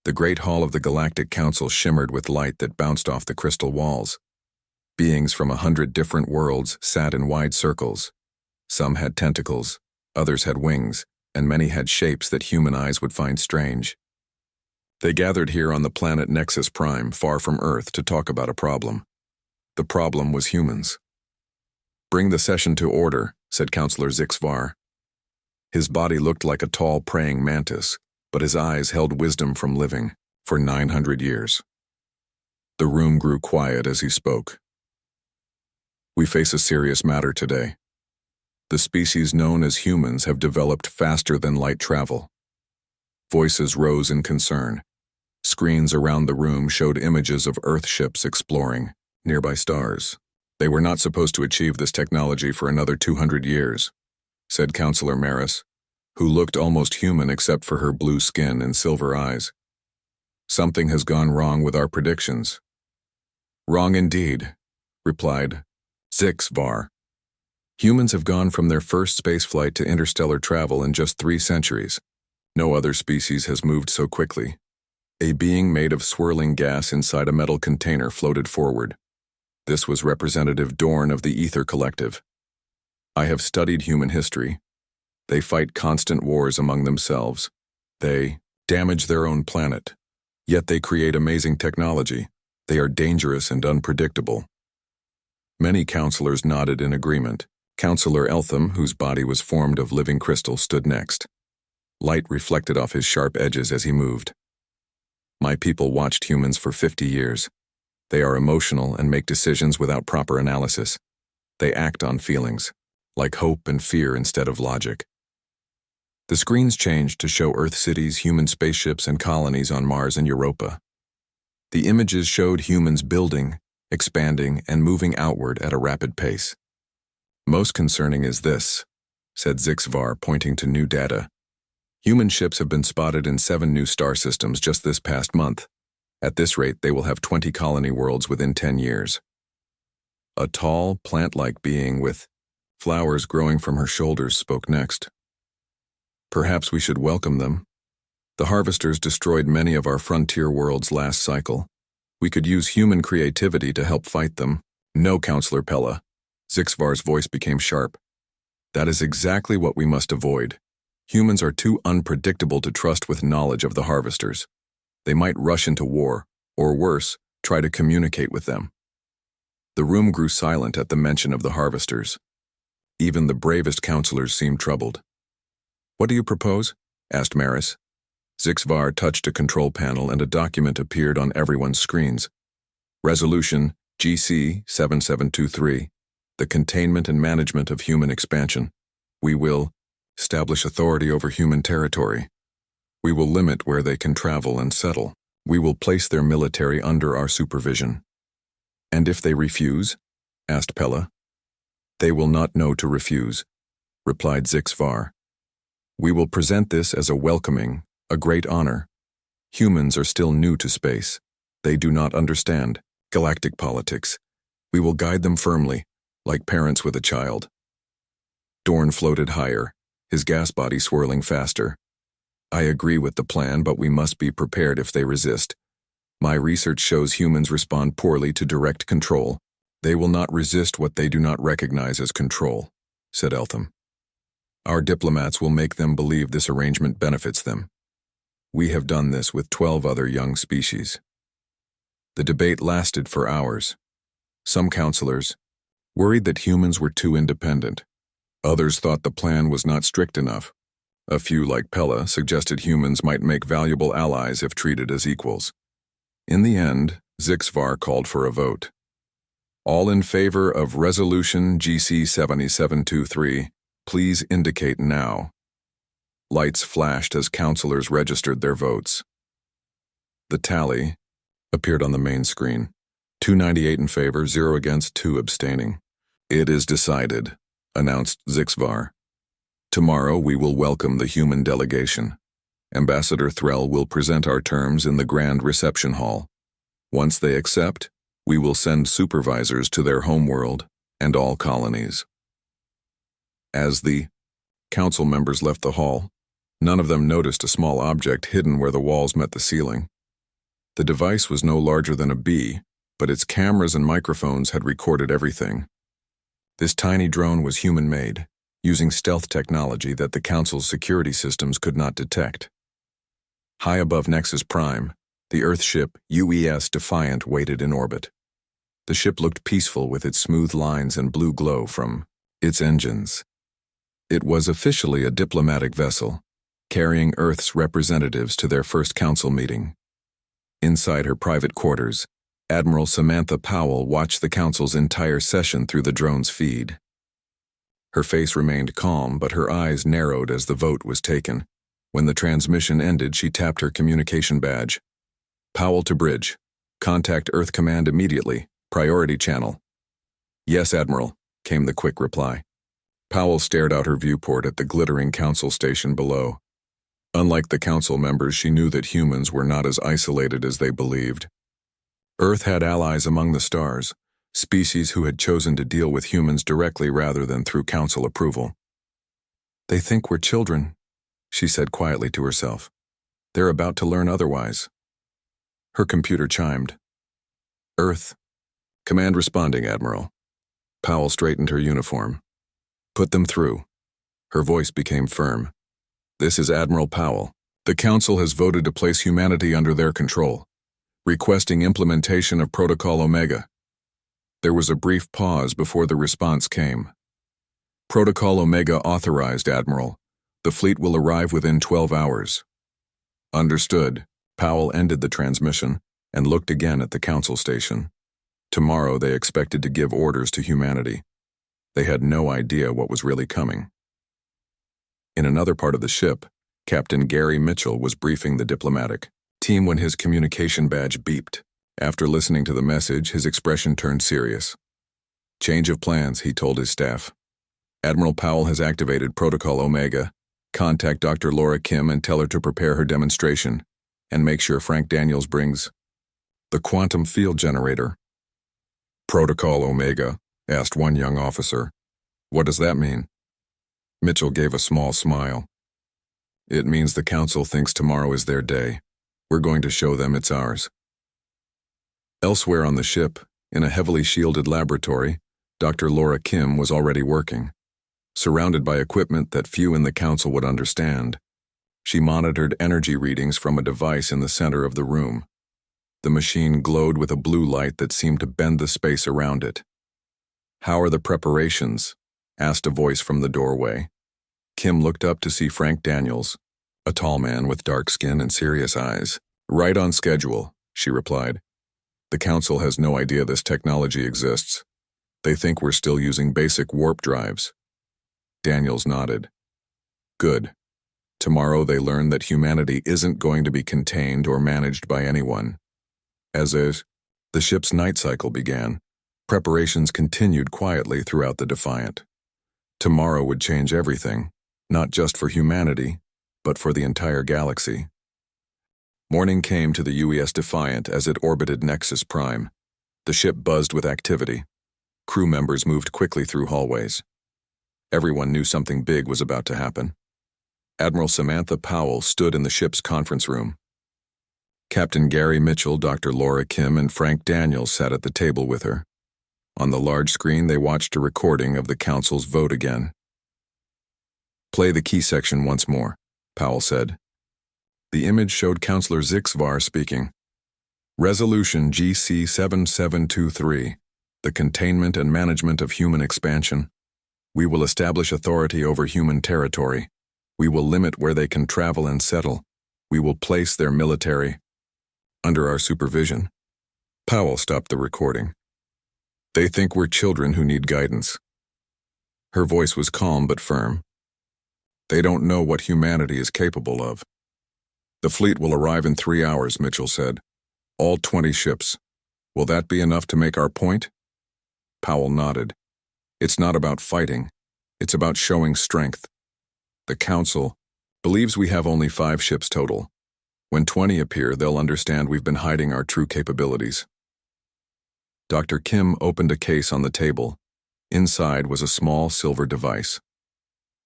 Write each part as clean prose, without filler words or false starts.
The great hall of the Galactic Council shimmered with light that bounced off the crystal walls. Beings from 100 different worlds sat in wide circles. Some had tentacles, others had wings, and many had shapes that human eyes would find strange. They gathered here on the planet Nexus Prime, far from Earth, to talk about a problem. The problem was humans. "Bring the session to order," said Counselor Zixvar. His body looked like a tall praying mantis, but his eyes held wisdom from living for 900 years. The room grew quiet as he spoke. "We face a serious matter today. The species known as humans have developed faster than light travel." Voices rose in concern. Screens around the room showed images of Earth ships exploring nearby stars. "They were not supposed to achieve this technology for another 200 years, said Counselor Maris, who looked almost human except for her blue skin and silver eyes. "Something has gone wrong with our predictions." "Wrong indeed," replied Zixvar. "Humans have gone from their first spaceflight to interstellar travel in just 3 centuries. No other species has moved so quickly." A being made of swirling gas inside a metal container floated forward. This was Representative Dorn of the Ether Collective. "I have studied human history. They fight constant wars among themselves. They damage their own planet. Yet they create amazing technology. They are dangerous and unpredictable." Many counselors nodded in agreement. Counselor Eltham, whose body was formed of living crystal, stood next. Light reflected off his sharp edges as he moved. "My people watched humans for 50 years. They are emotional and make decisions without proper analysis. They act on feelings, like hope and fear instead of logic." The screens changed to show Earth cities, human spaceships, and colonies on Mars and Europa. The images showed humans building, expanding, and moving outward at a rapid pace. "Most concerning is this," said Zixvar, pointing to new data. "Human ships have been spotted in 7 new star systems just this past month. At this rate, they will have 20 colony worlds within 10 years. A tall, plant-like being with flowers growing from her shoulders spoke next. "Perhaps we should welcome them. The harvesters destroyed many of our frontier worlds last cycle. We could use human creativity to help fight them." "No, Counselor Pella." Zixvar's voice became sharp. "That is exactly what we must avoid. Humans are too unpredictable to trust with knowledge of the harvesters. They might rush into war, or worse, try to communicate with them." The room grew silent at the mention of the harvesters. Even the bravest counselors seemed troubled. "What do you propose?" asked Maris. Zixvar touched a control panel and a document appeared on everyone's screens. "Resolution GC 7723, the containment and management of human expansion. We will establish authority over human territory. We will limit where they can travel and settle. We will place their military under our supervision." "And if they refuse?" asked Pella. "They will not know to refuse," replied Zixvar. "We will present this as a welcoming, a great honor. Humans are still new to space. They do not understand galactic politics. We will guide them firmly, like parents with a child." Dorn floated higher, his gas body swirling faster. "I agree with the plan, but we must be prepared if they resist. My research shows humans respond poorly to direct control. They will not resist what they do not recognize as control," said Eltham. "Our diplomats will make them believe this arrangement benefits them. We have done this with 12 other young species." The debate lasted for hours. Some counselors worried that humans were too independent. Others thought the plan was not strict enough. A few, like Pella, suggested humans might make valuable allies if treated as equals. In the end, Zixvar called for a vote. "All in favor of Resolution GC 7723, please indicate now." Lights flashed as counselors registered their votes. The tally appeared on the main screen. 298 in favor, 0 against, 2 abstaining. "It is decided," announced Zixvar. "Tomorrow we will welcome the human delegation. Ambassador Threll will present our terms in the Grand Reception Hall. Once they accept, we will send supervisors to their homeworld and all colonies." As the council members left the hall, none of them noticed a small object hidden where the walls met the ceiling. The device was no larger than a bee, but its cameras and microphones had recorded everything. This tiny drone was human-made, using stealth technology that the Council's security systems could not detect. High above Nexus Prime, the Earth ship UES Defiant waited in orbit. The ship looked peaceful with its smooth lines and blue glow from its engines. It was officially a diplomatic vessel, carrying Earth's representatives to their first council meeting. Inside her private quarters, Admiral Samantha Powell watched the council's entire session through the drone's feed. Her face remained calm, but her eyes narrowed as the vote was taken. When the transmission ended, she tapped her communication badge. Powell to bridge. Contact Earth Command immediately. Priority channel. Yes, Admiral, came the quick reply. Powell stared out her viewport at the glittering council station below. Unlike the council members, she knew that humans were not as isolated as they believed. Earth had allies among the stars, species who had chosen to deal with humans directly rather than through council approval. They think we're children, she said quietly to herself. They're about to learn otherwise. Her computer chimed. Earth. Command responding, Admiral. Powell straightened her uniform. Put them through. Her voice became firm. This is Admiral Powell. The Council has voted to place humanity under their control, requesting implementation of Protocol Omega. There was a brief pause before the response came. Protocol Omega authorized, Admiral. The fleet will arrive within 12 hours. Understood. Powell ended the transmission and looked again at the council station. Tomorrow they expected to give orders to humanity. They had no idea what was really coming. In another part of the ship, Captain Gary Mitchell was briefing the diplomatic team when his communication badge beeped. After listening to the message, his expression turned serious. Change of plans, he told his staff. Admiral Powell has activated Protocol Omega. Contact Dr. Laura Kim and tell her to prepare her demonstration, and make sure Frank Daniels brings the quantum field generator. Protocol Omega, asked one young officer. What does that mean? Mitchell gave a small smile. It means the Council thinks tomorrow is their day. We're going to show them it's ours. Elsewhere on the ship, in a heavily shielded laboratory, Dr. Laura Kim was already working. Surrounded by equipment that few in the Council would understand, she monitored energy readings from a device in the center of the room. The machine glowed with a blue light that seemed to bend the space around it. How are the preparations? Asked a voice from the doorway. Kim looked up to see Frank Daniels, a tall man with dark skin and serious eyes. Right on schedule, she replied. The Council has no idea this technology exists. They think we're still using basic warp drives. Daniels nodded. Good. Tomorrow they learn that humanity isn't going to be contained or managed by anyone. The ship's night cycle began. Preparations continued quietly throughout the Defiant. Tomorrow would change everything, not just for humanity, but for the entire galaxy. Morning came to the UES Defiant as it orbited Nexus Prime. The ship buzzed with activity. Crew members moved quickly through hallways. Everyone knew something big was about to happen. Admiral Samantha Powell stood in the ship's conference room. Captain Gary Mitchell, Dr. Laura Kim, and Frank Daniels sat at the table with her. On the large screen, they watched a recording of the Council's vote again. Play the key section once more, Powell said. The image showed Councillor Zixvar speaking. Resolution GC 7723, the containment and management of human expansion. We will establish authority over human territory. We will limit where they can travel and settle. We will place their military under our supervision. Powell stopped the recording. They think we're children who need guidance. Her voice was calm but firm. They don't know what humanity is capable of. The fleet will arrive in 3 hours, Mitchell said. All 20 ships. Will that be enough to make our point? Powell nodded. It's not about fighting. It's about showing strength. The Council believes we have only 5 ships total. When 20 appear, they'll understand we've been hiding our true capabilities. Dr. Kim opened a case on the table. Inside was a small silver device.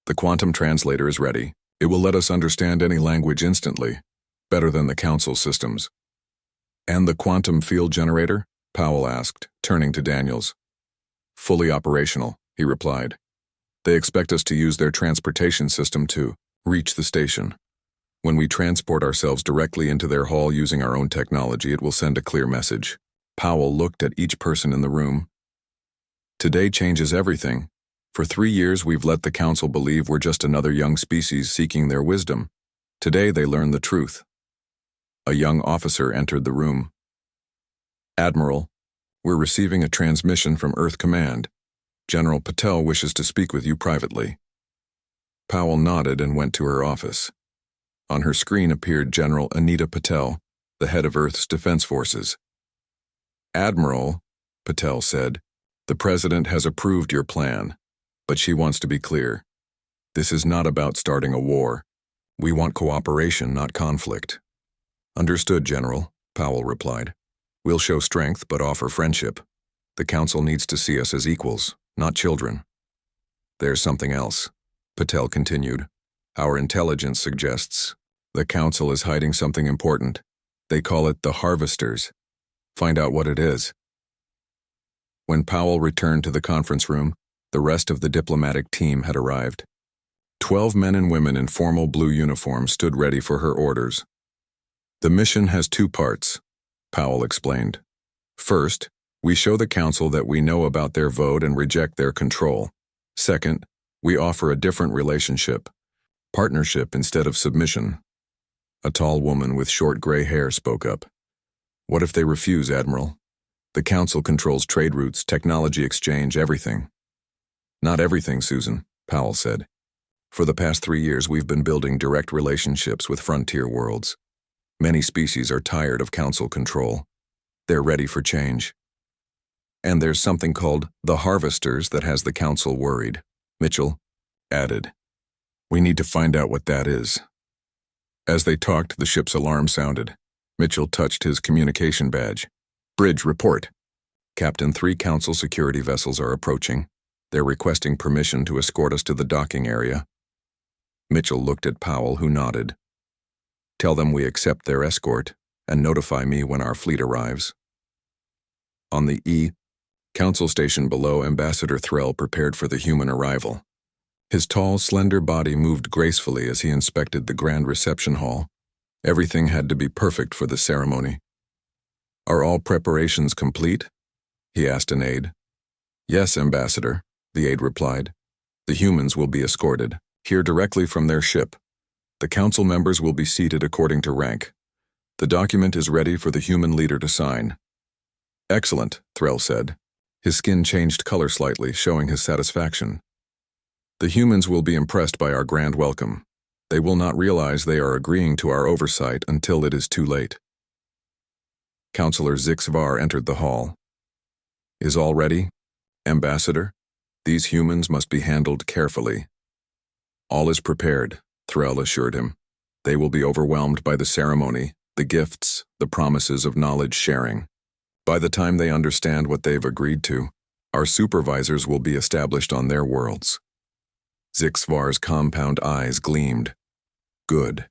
The quantum translator is ready. It will let us understand any language instantly, better than the Council systems. And the quantum field generator? Powell asked, turning to Daniels. Fully operational, he replied. They expect us to use their transportation system to reach the station. When we transport ourselves directly into their hall using our own technology, it will send a clear message. Powell looked at each person in the room. Today changes everything. For 3 years, we've let the Council believe we're just another young species seeking their wisdom. Today, they learn the truth. A young officer entered the room. Admiral, we're receiving a transmission from Earth Command. General Patel wishes to speak with you privately. Powell nodded and went to her office. On her screen appeared General Anita Patel, the head of Earth's Defense Forces. Admiral, Patel said, the President has approved your plan, but she wants to be clear. This is not about starting a war. We want cooperation, not conflict. Understood, General, Powell replied. We'll show strength but offer friendship. The Council needs to see us as equals, not children. There's something else, Patel continued. Our intelligence suggests the Council is hiding something important. They call it the Harvesters. Find out what it is. When Powell returned to the conference room, the rest of the diplomatic team had arrived. 12 men and women in formal blue uniforms stood ready for her orders. The mission has 2 parts, Powell explained. First, we show the Council that we know about their vote and reject their control. Second, we offer a different relationship, partnership instead of submission. A tall woman with short gray hair spoke up. What if they refuse, Admiral? The Council controls trade routes, technology exchange, everything. Not everything, Susan, Powell said. For the past 3 years, we've been building direct relationships with frontier worlds. Many species are tired of Council control. They're ready for change. And there's something called the Harvesters that has the Council worried, Mitchell added. We need to find out what that is. As they talked, the ship's alarm sounded. Mitchell touched his communication badge. Bridge, report. Captain, 3 Council security vessels are approaching. They're requesting permission to escort us to the docking area. Mitchell looked at Powell, who nodded. Tell them we accept their escort and notify me when our fleet arrives. On the Council station below, Ambassador Threll prepared for the human arrival. His tall, slender body moved gracefully as he inspected the grand reception hall. Everything had to be perfect for the ceremony. Are all preparations complete? He asked an aide. Yes, Ambassador, the aide replied. The humans will be escorted, here directly from their ship. The Council members will be seated according to rank. The document is ready for the human leader to sign. Excellent, Threll said. His skin changed color slightly, showing his satisfaction. The humans will be impressed by our grand welcome. They will not realize they are agreeing to our oversight until it is too late. Counselor Zixvar entered the hall. Is all ready? Ambassador, these humans must be handled carefully. All is prepared, Threll assured him. They will be overwhelmed by the ceremony, the gifts, the promises of knowledge sharing. By the time they understand what they've agreed to, our supervisors will be established on their worlds. Zixvar's compound eyes gleamed. Good.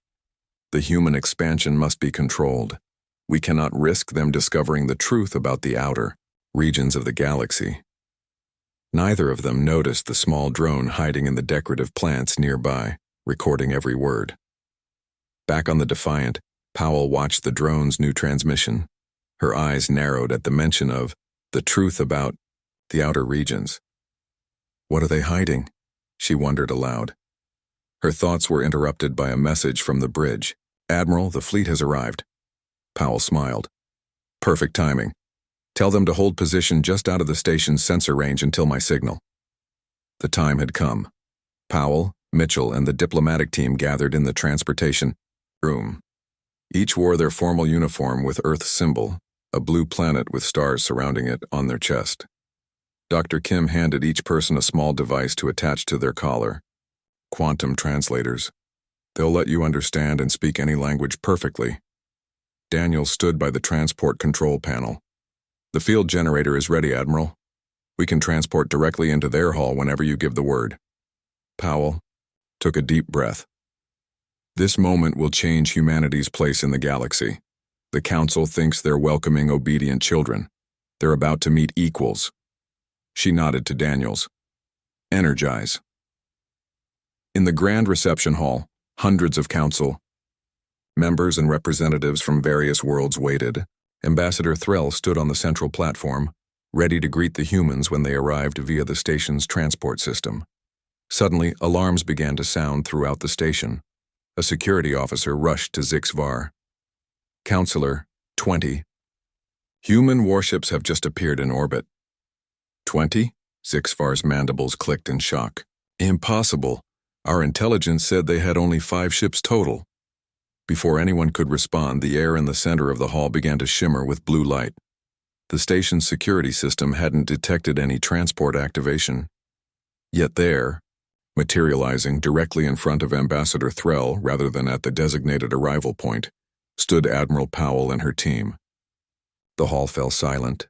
The human expansion must be controlled. We cannot risk them discovering the truth about the outer regions of the galaxy. Neither of them noticed the small drone hiding in the decorative plants nearby, recording every word. Back on the Defiant, Powell watched the drone's new transmission. Her eyes narrowed at the mention of the truth about the outer regions. What are they hiding? She wondered aloud. Her thoughts were interrupted by a message from the bridge. Admiral, the fleet has arrived. Powell smiled. Perfect timing. Tell them to hold position just out of the station's sensor range until my signal. The time had come. Powell, Mitchell, and the diplomatic team gathered in the transportation room. Each wore their formal uniform with Earth's symbol, a blue planet with stars surrounding it, on their chest. Dr. Kim handed each person a small device to attach to their collar. Quantum translators. They'll let you understand and speak any language perfectly. Daniel stood by the transport control panel. The field generator is ready, Admiral. We can transport directly into their hall whenever you give the word. Powell took a deep breath. This moment will change humanity's place in the galaxy. The council thinks they're welcoming obedient children. They're about to meet equals. She nodded to Daniels. Energize. In the grand reception hall, hundreds of council members and representatives from various worlds waited. Ambassador Threll stood on the central platform, ready to greet the humans when they arrived via the station's transport system. Suddenly, alarms began to sound throughout the station. A security officer rushed to Zixvar. Counselor, 20. Human warships have just appeared in orbit. 20? Zixvar's mandibles clicked in shock. Impossible. Our intelligence said they had only 5 ships total. Before anyone could respond, the air in the center of the hall began to shimmer with blue light. The station's security system hadn't detected any transport activation. Yet there, materializing directly in front of Ambassador Threll rather than at the designated arrival point, stood Admiral Powell and her team. The hall fell silent.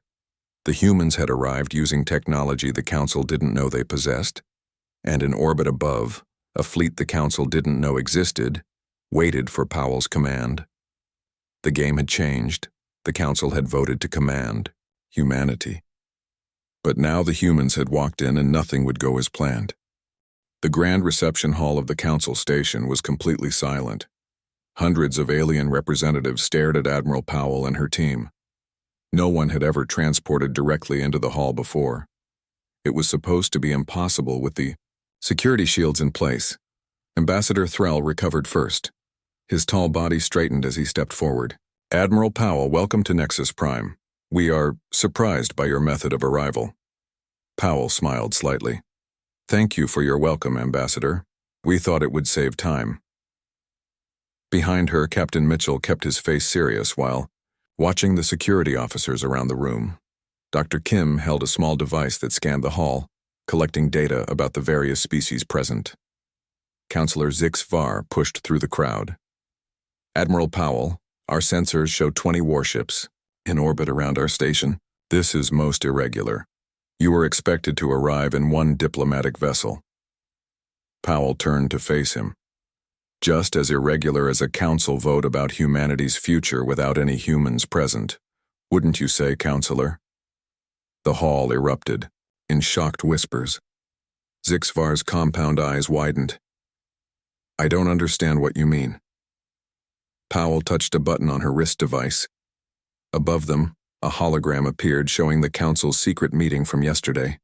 The humans had arrived using technology the Council didn't know they possessed, and in orbit above, a fleet the Council didn't know existed, waited for Powell's command. The game had changed. The Council had voted to command humanity. But now the humans had walked in and nothing would go as planned. The grand reception hall of the Council station was completely silent. Hundreds of alien representatives stared at Admiral Powell and her team. No one had ever transported directly into the hall before. It was supposed to be impossible with the security shields in place. Ambassador Threll recovered first. His tall body straightened as he stepped forward. Admiral Powell, welcome to Nexus Prime. We are surprised by your method of arrival. Powell smiled slightly. Thank you for your welcome, Ambassador. We thought it would save time. Behind her, Captain Mitchell kept his face serious while watching the security officers around the room. Dr. Kim held a small device that scanned the hall, collecting data about the various species present. Counselor Zixvar pushed through the crowd. Admiral Powell, our sensors show 20 warships in orbit around our station. This is most irregular. You were expected to arrive in one diplomatic vessel. Powell turned to face him. Just as irregular as a council vote about humanity's future without any humans present. Wouldn't you say, Counselor? The hall erupted, in shocked whispers. Zixvar's compound eyes widened. I don't understand what you mean. Powell touched a button on her wrist device. Above them, a hologram appeared showing the Council's secret meeting from yesterday.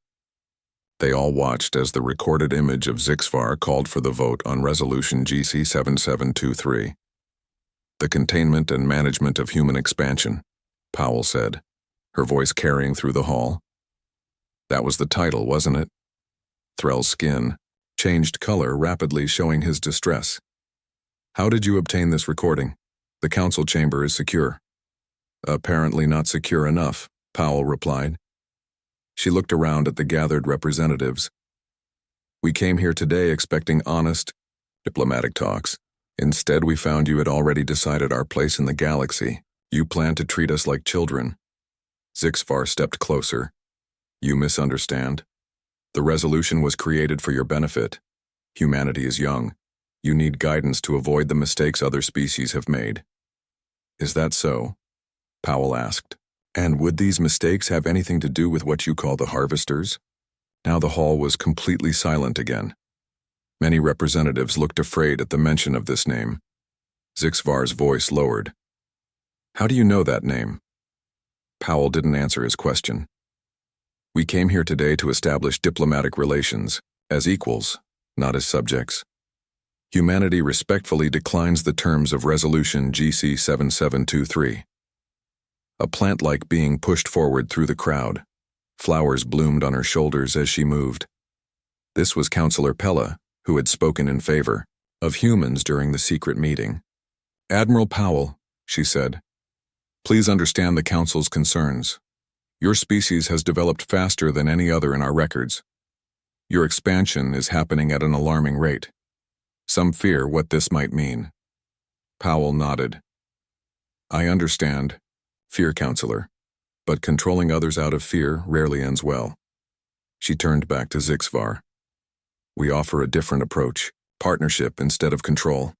They all watched as the recorded image of Zixvar called for the vote on Resolution GC 7723. The Containment and Management of Human Expansion, Powell said, her voice carrying through the hall. That was the title, wasn't it? Threll's skin changed color rapidly, showing his distress. How did you obtain this recording? The Council chamber is secure. Apparently not secure enough, Powell replied. She looked around at the gathered representatives. We came here today expecting honest, diplomatic talks. Instead, we found you had already decided our place in the galaxy. You plan to treat us like children. Zixvar stepped closer. You misunderstand. The resolution was created for your benefit. Humanity is young. You need guidance to avoid the mistakes other species have made. Is that so? Powell asked. And would these mistakes have anything to do with what you call the harvesters? Now the hall was completely silent again. Many representatives looked afraid at the mention of this name. Zixvar's voice lowered. How do you know that name? Powell didn't answer his question. We came here today to establish diplomatic relations, as equals, not as subjects. Humanity respectfully declines the terms of Resolution GC 7723. A plant-like being pushed forward through the crowd. Flowers bloomed on her shoulders as she moved. This was Counselor Pella, who had spoken in favor of humans during the secret meeting. Admiral Powell, she said, please understand the Council's concerns. Your species has developed faster than any other in our records. Your expansion is happening at an alarming rate. Some fear what this might mean. Powell nodded. I understand. Fear, Counselor, but controlling others out of fear rarely ends well. She turned back to Zixvar. We offer a different approach, partnership instead of control.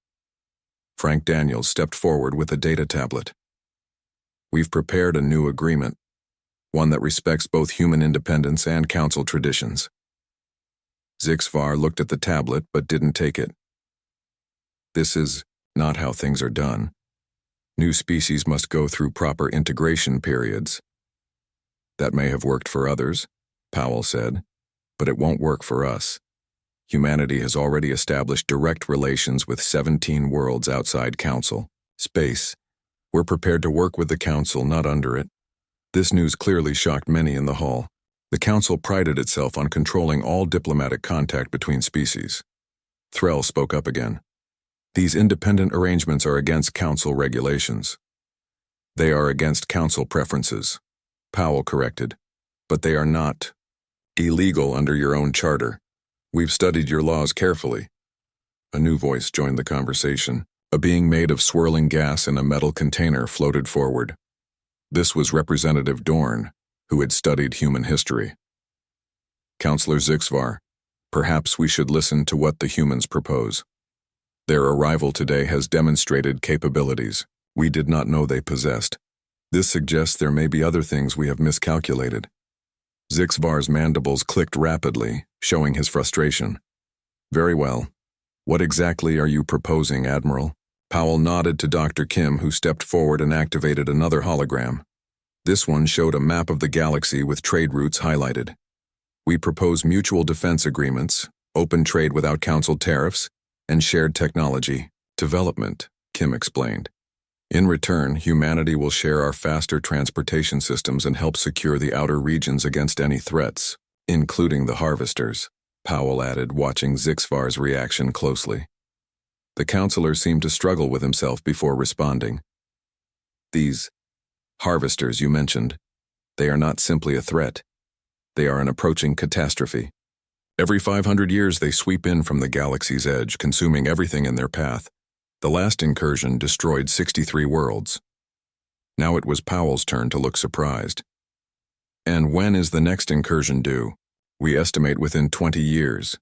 Frank Daniels stepped forward with a data tablet. We've prepared a new agreement, one that respects both human independence and council traditions. Zixvar looked at the tablet but didn't take it. This is not how things are done. New species must go through proper integration periods. That may have worked for others, Powell said, but it won't work for us. Humanity has already established direct relations with 17 worlds outside Council. Space. We're prepared to work with the Council, not under it. This news clearly shocked many in the hall. The Council prided itself on controlling all diplomatic contact between species. Threll spoke up again. These independent arrangements are against Council regulations. They are against Council preferences, Powell corrected, but they are not illegal under your own charter. We've studied your laws carefully. A new voice joined the conversation. A being made of swirling gas in a metal container floated forward. This was Representative Dorn, who had studied human history. Counselor Zixvar, perhaps we should listen to what the humans propose. Their arrival today has demonstrated capabilities we did not know they possessed. This suggests there may be other things we have miscalculated. Zixvar's mandibles clicked rapidly, showing his frustration. Very well. What exactly are you proposing, Admiral? Powell nodded to Dr. Kim, who stepped forward and activated another hologram. This one showed a map of the galaxy with trade routes highlighted. We propose mutual defense agreements, open trade without council tariffs, and shared technology development, Kim explained. In return, humanity will share our faster transportation systems and help secure the outer regions against any threats, including the harvesters, Powell added, watching Zixvar's reaction closely. The counselor seemed to struggle with himself before responding. These harvesters you mentioned, they are not simply a threat. They are an approaching catastrophe. Every 500 years they sweep in from the galaxy's edge, consuming everything in their path. The last incursion destroyed 63 worlds. Now it was Powell's turn to look surprised. And when is the next incursion due? We estimate within 20 years,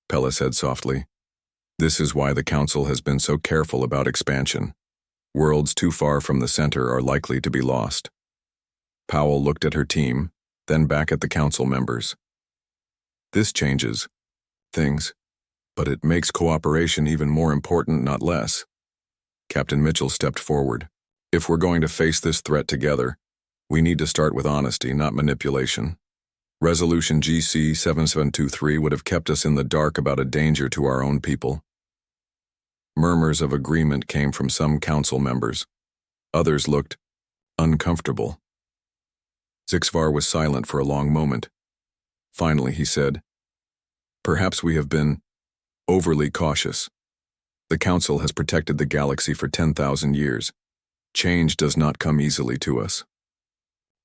Pella said softly. This is why the Council has been so careful about expansion. Worlds too far from the center are likely to be lost. Powell looked at her team, then back at the Council members. This changes things, but it makes cooperation even more important, not less. Captain Mitchell stepped forward. If we're going to face this threat together, we need to start with honesty, not manipulation. Resolution GC 7723 would have kept us in the dark about a danger to our own people. Murmurs of agreement came from some council members. Others looked uncomfortable. Zixvar was silent for a long moment. Finally, he said, "Perhaps we have been overly cautious. The Council has protected the galaxy for 10,000 years. Change does not come easily to us."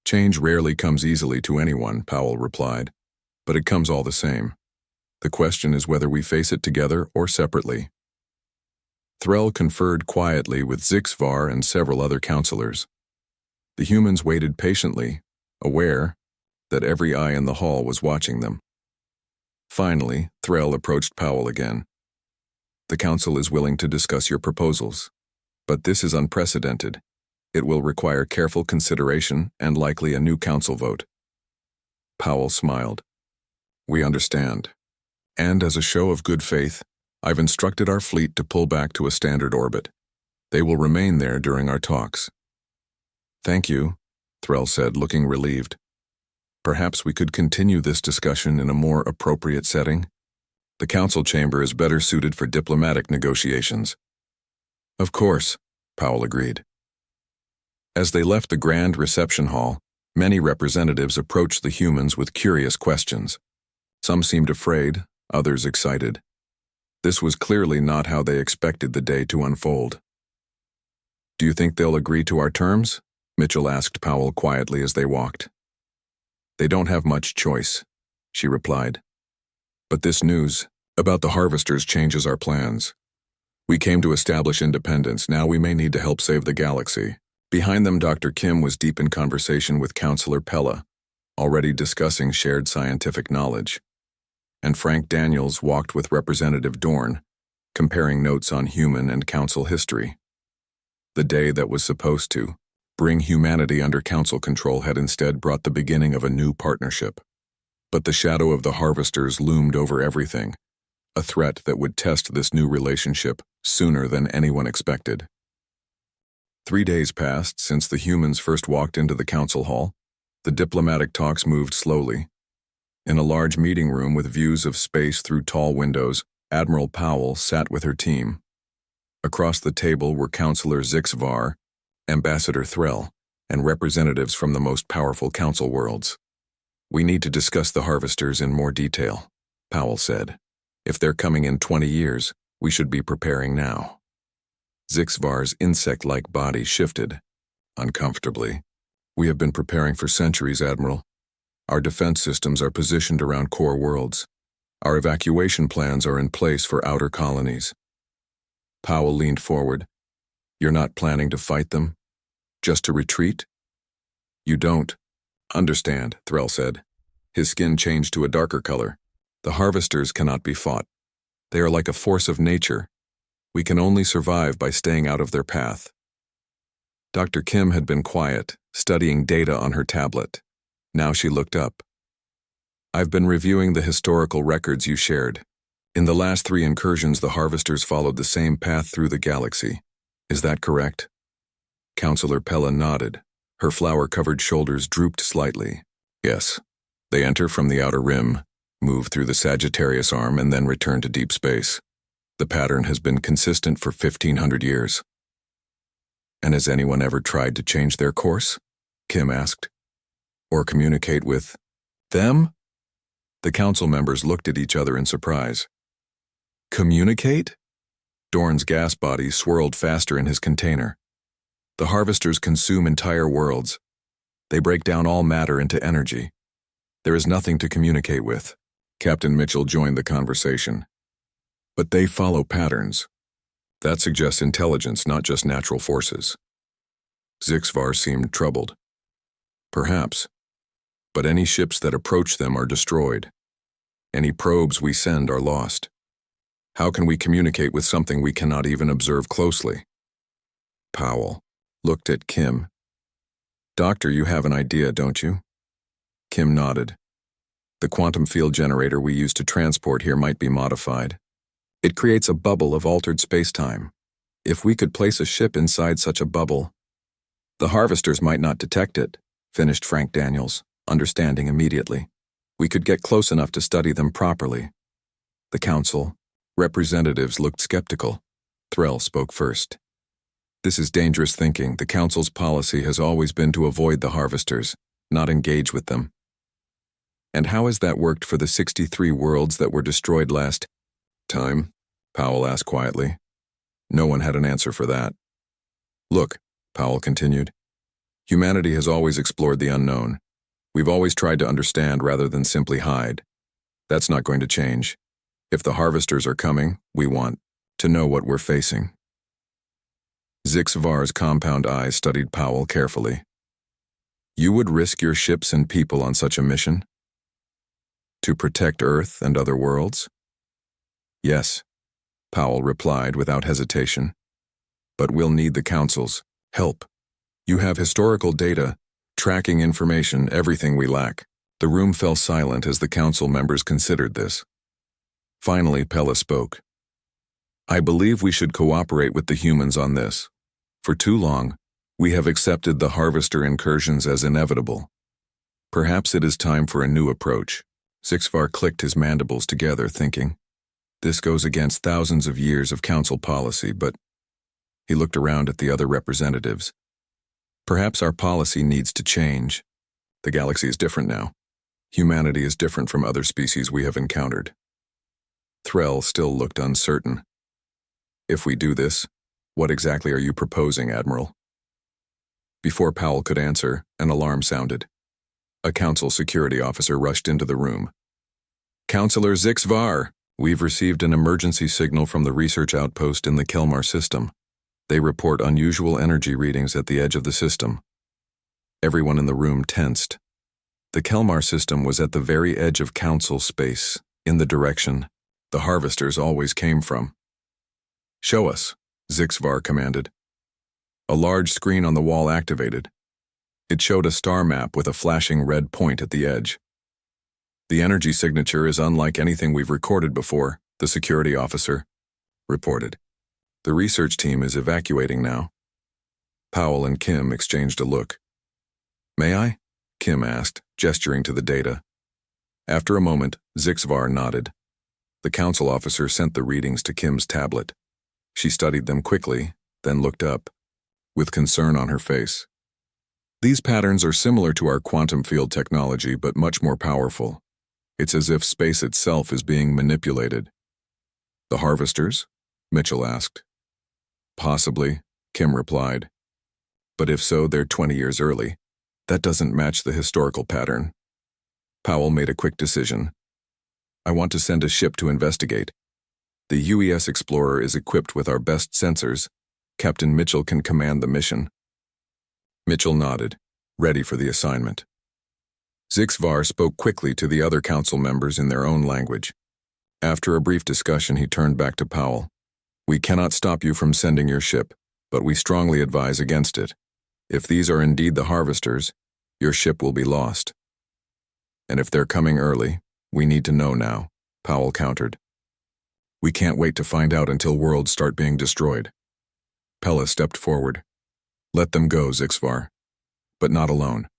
"Change rarely comes easily to anyone," Powell replied, "but it comes all the same. The question is whether we face it together or separately." Threll conferred quietly with Zixvar and several other counselors. The humans waited patiently, aware that every eye in the hall was watching them. Finally, Threll approached Powell again. "The Council is willing to discuss your proposals, but this is unprecedented. It will require careful consideration and likely a new council vote." Powell smiled. "We understand. And as a show of good faith, I've instructed our fleet to pull back to a standard orbit. They will remain there during our talks." "Thank you," Threll said, looking relieved. "Perhaps we could continue this discussion in a more appropriate setting. The council chamber is better suited for diplomatic negotiations." "Of course," Powell agreed. As they left the grand reception hall, many representatives approached the humans with curious questions. Some seemed afraid, others excited. This was clearly not how they expected the day to unfold. "Do you think they'll agree to our terms?" Mitchell asked Powell quietly as they walked. "They don't have much choice," she replied. "But this news about the harvesters changes our plans. We came to establish independence. Now we may need to help save the galaxy." Behind them, Dr. Kim was deep in conversation with Counselor Pella, already discussing shared scientific knowledge. And Frank Daniels walked with Representative Dorn, comparing notes on human and council history. The day that was supposed to Bring humanity under council control had instead brought the beginning of a new partnership. But the shadow of the harvesters loomed over everything, a threat that would test this new relationship sooner than anyone expected. 3 days passed since the humans first walked into the council hall. The diplomatic talks moved slowly. In a large meeting room with views of space through tall windows, Admiral Powell sat with her team. Across the table were Counselor Zixvar, Ambassador Threll, and representatives from the most powerful council worlds. "We need to discuss the harvesters in more detail," Powell said. "If they're coming in 20 years, we should be preparing now." Zixvar's insect-like body shifted, uncomfortably. "We have been preparing for centuries, Admiral. Our defense systems are positioned around core worlds. Our evacuation plans are in place for outer colonies." Powell leaned forward. "You're not planning to fight them? Just to retreat?" "You don't understand," Threll said. His skin changed to a darker color. "The harvesters cannot be fought. They are like a force of nature. We can only survive by staying out of their path." Dr. Kim had been quiet, studying data on her tablet. Now she looked up. "I've been reviewing the historical records you shared. In the last 3 incursions, the harvesters followed the same path through the galaxy. Is that correct?" Counselor Pella nodded. Her flower-covered shoulders drooped slightly. "Yes. They enter from the outer rim, move through the Sagittarius arm, and then return to deep space. The pattern has been consistent for 1,500 years. "And has anyone ever tried to change their course?" Kim asked. "Or communicate with them?" The council members looked at each other in surprise. "Communicate?" Dorn's gas body swirled faster in his container. "The harvesters consume entire worlds. They break down all matter into energy. There is nothing to communicate with." Captain Mitchell joined the conversation. "But they follow patterns. That suggests intelligence, not just natural forces." Zixvar seemed troubled. "Perhaps. But any ships that approach them are destroyed. Any probes we send are lost. How can we communicate with something we cannot even observe closely?" Powell looked at Kim. "Doctor, you have an idea, don't you?" Kim nodded. "The quantum field generator we use to transport here might be modified. It creates a bubble of altered space-time. If we could place a ship inside such a bubble, the harvesters might not detect it," finished Frank Daniels, understanding immediately. "We could get close enough to study them properly." The council representatives looked skeptical. Threll spoke first. "This is dangerous thinking. The council's policy has always been to avoid the harvesters, not engage with them." "And how has that worked for the 63 worlds that were destroyed last time?" Powell asked quietly. No one had an answer for that. "Look," Powell continued, "humanity has always explored the unknown. We've always tried to understand rather than simply hide. That's not going to change. If the harvesters are coming, we want to know what we're facing." Zixvar's compound eyes studied Powell carefully. "You would risk your ships and people on such a mission? To protect Earth and other worlds?" "Yes," Powell replied without hesitation. "But we'll need the Council's help. You have historical data, tracking information, everything we lack." The room fell silent as the Council members considered this. Finally, Pella spoke. "I believe we should cooperate with the humans on this. For too long, we have accepted the harvester incursions as inevitable. Perhaps it is time for a new approach." Zixvar clicked his mandibles together, thinking, "This goes against thousands of years of council policy, but..." He looked around at the other representatives. "Perhaps our policy needs to change. The galaxy is different now. Humanity is different from other species we have encountered." Threll still looked uncertain. "If we do this, what exactly are you proposing, Admiral?" Before Powell could answer, an alarm sounded. A council security officer rushed into the room. "Counselor Zixvar, we've received an emergency signal from the research outpost in the Kelmar system. They report unusual energy readings at the edge of the system." Everyone in the room tensed. The Kelmar system was at the very edge of council space, in the direction the harvesters always came from. "Show us," Zixvar commanded. A large screen on the wall activated. It showed a star map with a flashing red point at the edge. "The energy signature is unlike anything we've recorded before," the security officer reported. "The research team is evacuating now." Powell and Kim exchanged a look. "May I?" Kim asked, gesturing to the data. After a moment, Zixvar nodded. The council officer sent the readings to Kim's tablet. She studied them quickly, then looked up, with concern on her face. "These patterns are similar to our quantum field technology, but much more powerful. It's as if space itself is being manipulated." "The harvesters?" Mitchell asked. "Possibly," Kim replied. "But if so, they're 20 years early. That doesn't match the historical pattern." Powell made a quick decision. "I want to send a ship to investigate. The UES Explorer is equipped with our best sensors. Captain Mitchell can command the mission." Mitchell nodded, ready for the assignment. Zixvar spoke quickly to the other council members in their own language. After a brief discussion, he turned back to Powell. "We cannot stop you from sending your ship, but we strongly advise against it. If these are indeed the harvesters, your ship will be lost." "And if they're coming early, we need to know now," Powell countered. "We can't wait to find out until worlds start being destroyed." Pella stepped forward. "Let them go, Zixvar. But not alone.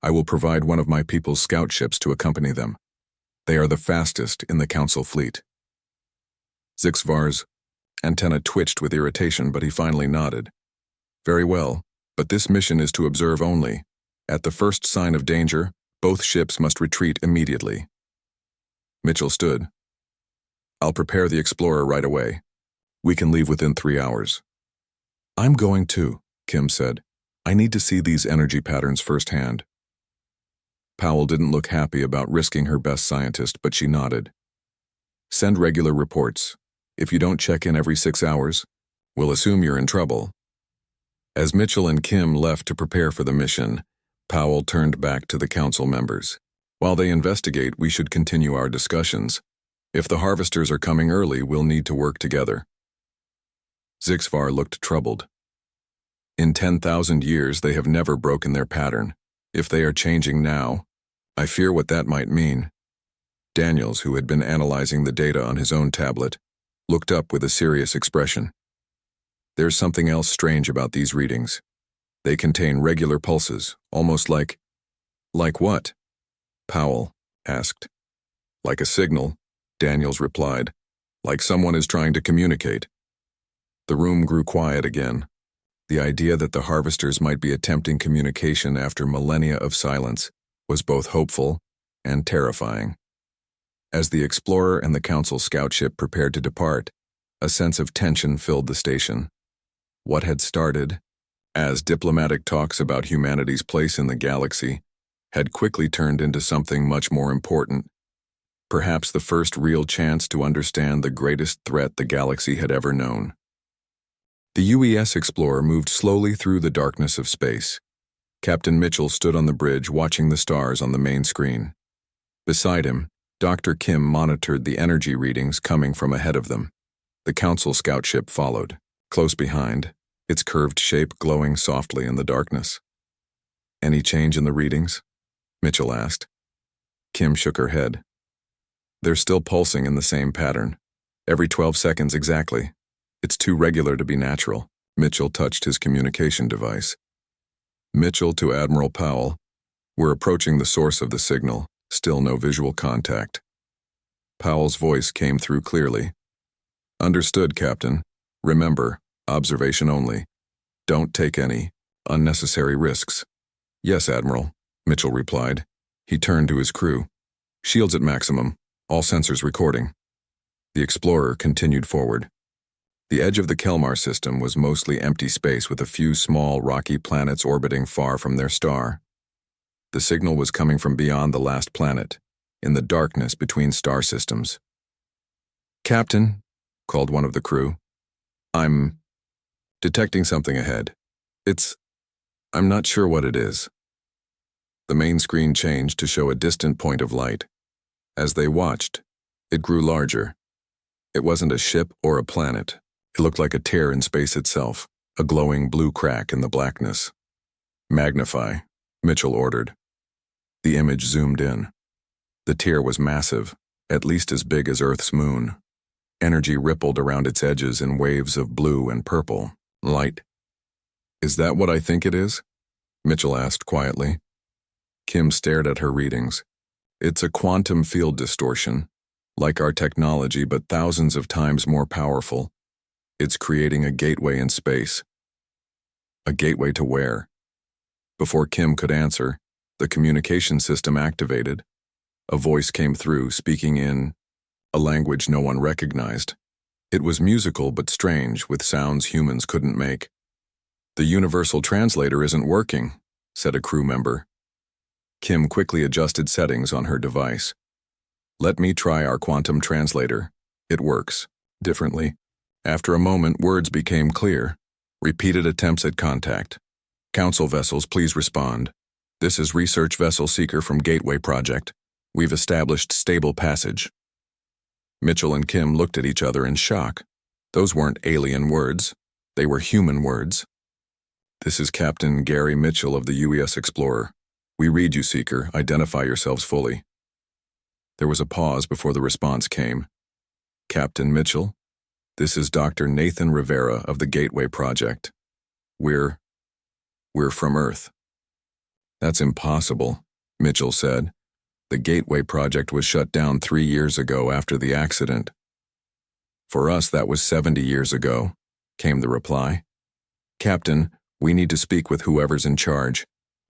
I will provide one of my people's scout ships to accompany them. They are the fastest in the council fleet." Zixvar's antenna twitched with irritation, but he finally nodded. "Very well, but this mission is to observe only. At the first sign of danger, both ships must retreat immediately." Mitchell stood. "I'll prepare the Explorer right away. We can leave within 3 hours." "I'm going too," Kim said. "I need to see these energy patterns firsthand." Powell didn't look happy about risking her best scientist, but she nodded. "Send regular reports. If you don't check in every 6 hours, we'll assume you're in trouble." As Mitchell and Kim left to prepare for the mission, Powell turned back to the council members. "While they investigate, we should continue our discussions. If the harvesters are coming early, we'll need to work together." Zixvar looked troubled. "In 10,000 years, they have never broken their pattern. If they are changing now, I fear what that might mean." Daniels, who had been analyzing the data on his own tablet, looked up with a serious expression. "There's something else strange about these readings. They contain regular pulses, almost like..." "Like what?" Powell asked. "Like a signal," Daniels replied. "Like someone is trying to communicate." The room grew quiet again. The idea that the harvesters might be attempting communication after millennia of silence was both hopeful and terrifying. As the Explorer and the Council scout ship prepared to depart, a sense of tension filled the station. What had started as diplomatic talks about humanity's place in the galaxy had quickly turned into something much more important. Perhaps the first real chance to understand the greatest threat the galaxy had ever known. The UES Explorer moved slowly through the darkness of space. Captain Mitchell stood on the bridge watching the stars on the main screen. Beside him, Dr. Kim monitored the energy readings coming from ahead of them. The Council scout ship followed, close behind, its curved shape glowing softly in the darkness. "Any change in the readings?" Mitchell asked. Kim shook her head. "They're still pulsing in the same pattern. Every 12 seconds exactly. It's too regular to be natural." Mitchell touched his communication device. "Mitchell to Admiral Powell. We're approaching the source of the signal. Still no visual contact." Powell's voice came through clearly. "Understood, Captain. Remember, observation only. Don't take any unnecessary risks." "Yes, Admiral," Mitchell replied. He turned to his crew. "Shields at maximum. All sensors recording." The Explorer continued forward. The edge of the Kelmar system was mostly empty space with a few small rocky planets orbiting far from their star. The signal was coming from beyond the last planet, in the darkness between star systems. "Captain," called one of the crew, "I'm detecting something ahead. I'm not sure what it is." The main screen changed to show a distant point of light. As they watched, it grew larger. It wasn't a ship or a planet. It looked like a tear in space itself, a glowing blue crack in the blackness. "Magnify," Mitchell ordered. The image zoomed in. The tear was massive, at least as big as Earth's moon. Energy rippled around its edges in waves of blue and purple. Light. "Is that what I think it is?" Mitchell asked quietly. Kim stared at her readings. "It's a quantum field distortion, like our technology but thousands of times more powerful. It's creating a gateway in space." A gateway to where? Before Kim could answer, the communication system activated. A voice came through, speaking in a language no one recognized. It was musical but strange, with sounds humans couldn't make. "The universal translator isn't working," said a crew member. Kim quickly adjusted settings on her device. "Let me try our quantum translator. It works. Differently." After a moment, words became clear. Repeated attempts at contact. "Council vessels, please respond. This is Research Vessel Seeker from Gateway Project. We've established stable passage." Mitchell and Kim looked at each other in shock. Those weren't alien words. They were human words. "This is Captain Gary Mitchell of the UES Explorer. We read you, Seeker. Identify yourselves fully." There was a pause before the response came. "Captain Mitchell, this is Dr. Nathan Rivera of the Gateway Project. We're from Earth." "That's impossible," Mitchell said. "The Gateway Project was shut down 3 years ago after the accident." "For us, that was 70 years ago," came the reply. "Captain, we need to speak with whoever's in charge.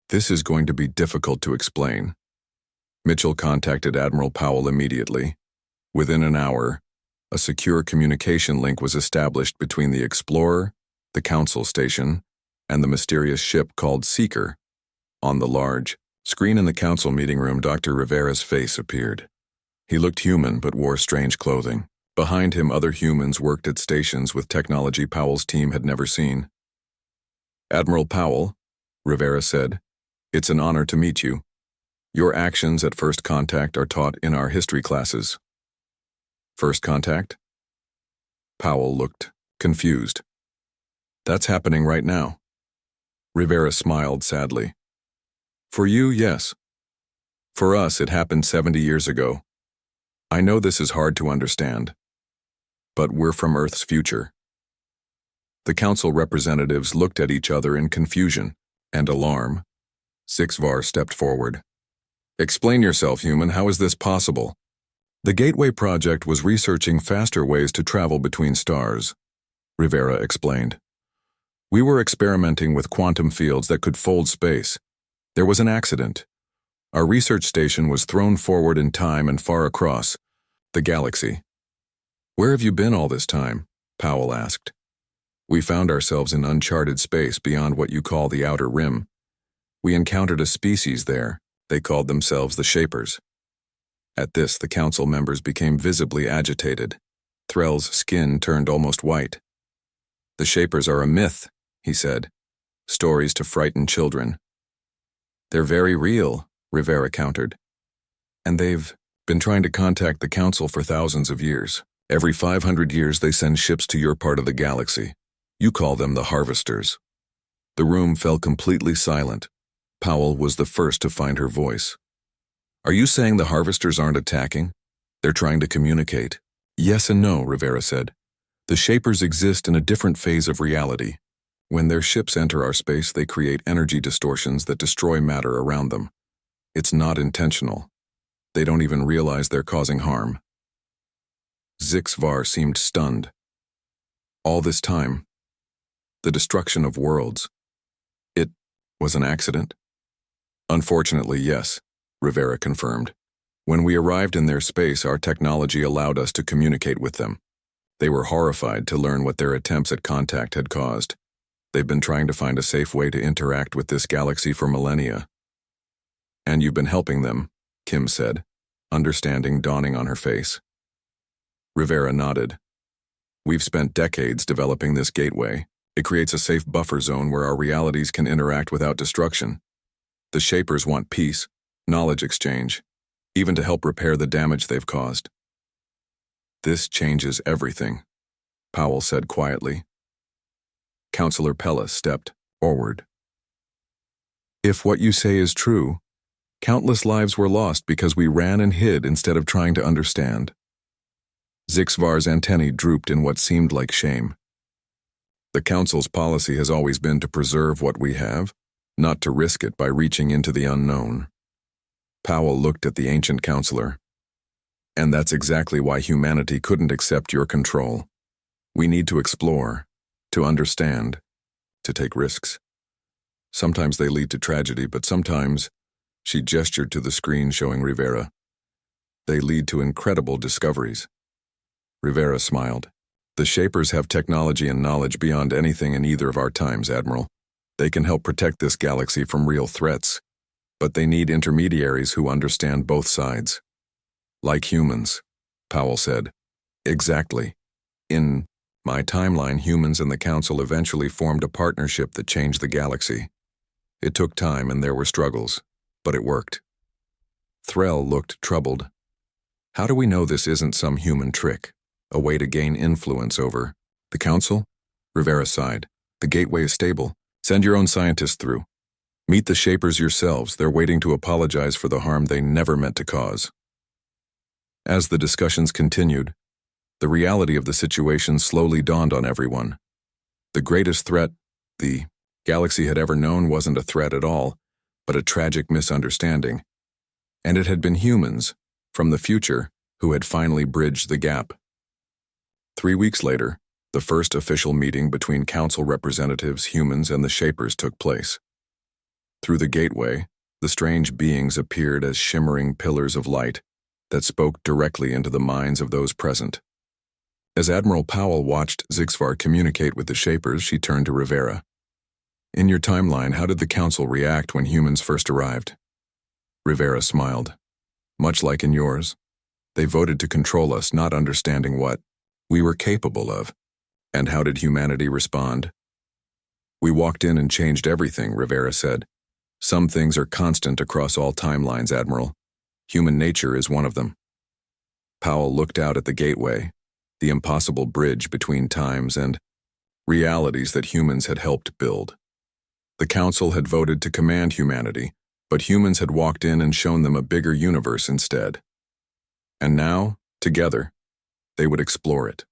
This is going to be difficult to explain." Mitchell contacted Admiral Powell immediately. Within an hour, a secure communication link was established between the Explorer, the Council Station, and the mysterious ship called Seeker. On the large screen in the Council meeting room, Dr. Rivera's face appeared. He looked human but wore strange clothing. Behind him, other humans worked at stations with technology Powell's team had never seen. "Admiral Powell," Rivera said, "it's an honor to meet you. Your actions at first contact are taught in our history classes." "First contact?" Powell looked confused. "That's happening right now." Rivera smiled sadly. "For you, yes. For us, it happened 70 years ago. I know this is hard to understand, but we're from Earth's future." The council representatives looked at each other in confusion and alarm. Sixvar stepped forward. "Explain yourself, human. How is this possible?" "The Gateway Project was researching faster ways to travel between stars," Rivera explained. "We were experimenting with quantum fields that could fold space. There was an accident. Our research station was thrown forward in time and far across the galaxy." "Where have you been all this time?" Powell asked. "We found ourselves in uncharted space beyond what you call the Outer Rim. We encountered a species there. They called themselves the Shapers." At this, the council members became visibly agitated. Threll's skin turned almost white. "The Shapers are a myth," he said. "Stories to frighten children." "They're very real," Rivera countered. "And they've been trying to contact the council for thousands of years. Every 500 years they send ships to your part of the galaxy. You call them the Harvesters." The room fell completely silent. Powell was the first to find her voice. "Are you saying the Harvesters aren't attacking? They're trying to communicate." "Yes and no," Rivera said. "The Shapers exist in a different phase of reality. When their ships enter our space, they create energy distortions that destroy matter around them. It's not intentional. They don't even realize they're causing harm." Zixvar seemed stunned. "All this time, the destruction of worlds, it was an accident?" "Unfortunately, yes," Rivera confirmed. "When we arrived in their space, our technology allowed us to communicate with them. They were horrified to learn what their attempts at contact had caused. They've been trying to find a safe way to interact with this galaxy for millennia." "And you've been helping them," Kim said, understanding dawning on her face. Rivera nodded. "We've spent decades developing this gateway. It creates a safe buffer zone where our realities can interact without destruction. The Shapers want peace, knowledge exchange, even to help repair the damage they've caused." "This changes everything," Powell said quietly. Counselor Pella stepped forward. If what you say is true, countless lives were lost because we ran and hid instead of trying to understand. Zixvar's antennae drooped in what seemed like shame. The Council's policy has always been to preserve what we have, not to risk it by reaching into the unknown. Powell looked at the ancient counselor. And that's exactly why humanity couldn't accept your control. We need to explore, to understand, to take risks. Sometimes they lead to tragedy, but sometimes, she gestured to the screen showing Rivera, they lead to incredible discoveries. Rivera smiled. The Shapers have technology and knowledge beyond anything in either of our times, Admiral. They can help protect this galaxy from real threats, but they need intermediaries who understand both sides. Like humans, Powell said. Exactly. In my timeline, humans and the Council eventually formed a partnership that changed the galaxy. It took time and there were struggles, but it worked. Threll looked troubled. How do we know this isn't some human trick, a way to gain influence over the Council? Rivera sighed. The gateway is stable. Send your own scientists through. Meet the Shapers yourselves. They're waiting to apologize for the harm they never meant to cause. As the discussions continued, the reality of the situation slowly dawned on everyone. The greatest threat the galaxy had ever known wasn't a threat at all, but a tragic misunderstanding. And it had been humans, from the future, who had finally bridged the gap. 3 weeks later, the first official meeting between Council representatives, humans, and the Shapers took place. Through the gateway, the strange beings appeared as shimmering pillars of light that spoke directly into the minds of those present. As Admiral Powell watched Zixvar communicate with the Shapers, she turned to Rivera. In your timeline, how did the Council react when humans first arrived? Rivera smiled. Much like in yours, they voted to control us, not understanding what we were capable of. And how did humanity respond? We walked in and changed everything, Rivera said. Some things are constant across all timelines, Admiral. Human nature is one of them. Powell looked out at the gateway, the impossible bridge between times and realities that humans had helped build. The Council had voted to command humanity, but humans had walked in and shown them a bigger universe instead. And now, together, they would explore it.